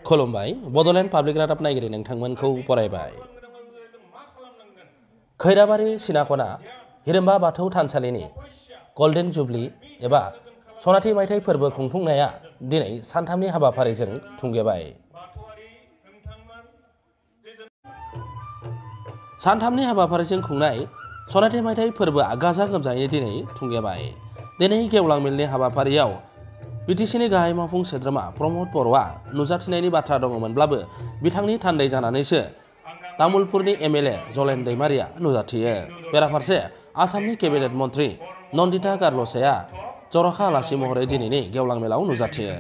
खुलुमबाय बड'लेण्ड पाब्लिक रादाब नायगिरि नोंथांमोनखौ बरायबाय। खैराबारि सिनाखना हिरिम्बा बाथौ थानसालिनि गल्डेन जुबली एबा सनाथि मायथाइ फोरबो खुंफुंनाया दिनै सानथामनि हाबाफारिजों थुंगेबाय। सानथामनि हाबाफारिजों खुंनाय सनाथि मायथाइ फोरबोआ गाजा गोमजायै दिनै थुंगेबाय। दिनै गेवलां मेलनि हाबाफारियाव बिटिसिनि गाहाय मावफुं सोद्रोमा प्रमद बर'आ नुजाथिनायनि बाथ्रा दङमोनब्लाबो बिथांनि थान्दै जानानैसो तामुलपुरनि एमएलए जलेन दैमारिया नुजाथियो। बेराफारसे आसामनि केबिनेट मन्त्रि नन्दिता गारल'सेया जर'खा आलासि महरै दिनैनि गेवलां मेलाव नुजाथियो।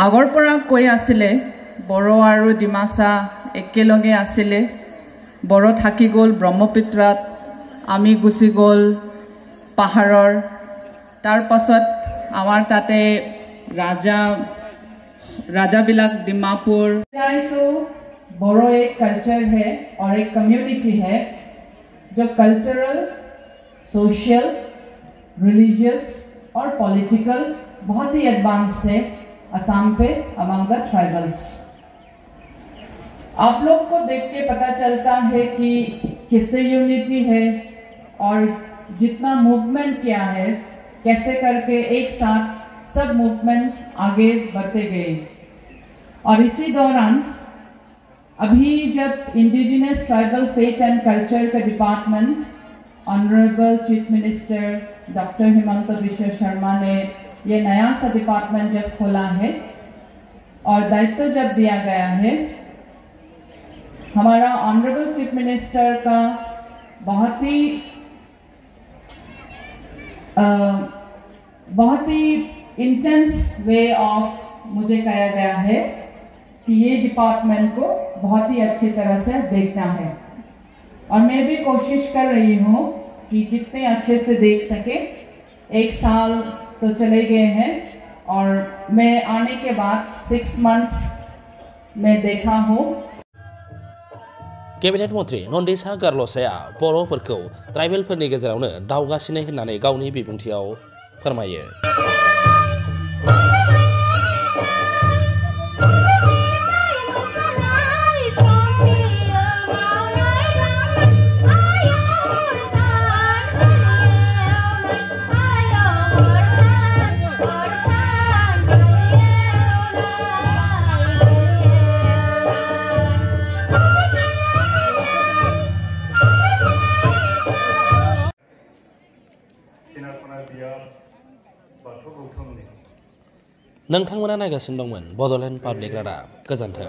আগৰ পৰা কৈ আছিলে বড়ো আৰু ডিমাচা একেলগে আছিলে, বড়ো থাকি গ'ল ব্ৰহ্মপুত্ৰত, আমি গুচি গ'ল পাহাৰৰ, তাৰ পাছত আমাৰ তাতে राजाबिलक डिमापुर। तो बड़ो एक कल्चर है और एक कम्युनिटी है जो कल्चरल, सोशल, रिलीजियस और पॉलिटिकल बहुत ही एडवांस है असम पे अमंग द ट्राइबल्स। आप लोग को देख के पता चलता है कि किससे यूनिटी है और जितना मूवमेंट किया है, कैसे करके एक साथ सब मूवमेंट आगे बढ़ते गए। और इसी दौरान अभी जब indigenous tribal faith and culture का department honourable chief minister doctor Himanta Biswa Sarma ने ये नया सा डिपार्टमेंट जब खोला है और दायित्व जब दिया गया है, हमारा ऑनरेबल चीफ मिनिस्टर का बहुत ही इंटेंस वे ऑफ मुझे कहा गया है कि ये डिपार्टमेंट को बहुत ही अच्छी तरह से देखना है और मैं भी कोशिश कर रही हूँ कि कितने अच्छे से देख सके। एक साल तो चले गए हैं और मैं आने के बाद 6 months में देखा हूँ। केबिनेट मन्त्रि नन्दिता गारल'सेया बर'फोरखौ ट्राइबेलफोरनि गेजेरावनो दावगासिनो होननानै गावनि बिबुंथियाव फोरमायो। नोंथांमोना नायगासिनो दंमोन बड'लेण्ड पाब्लिक रादाब। गोजोन्थों।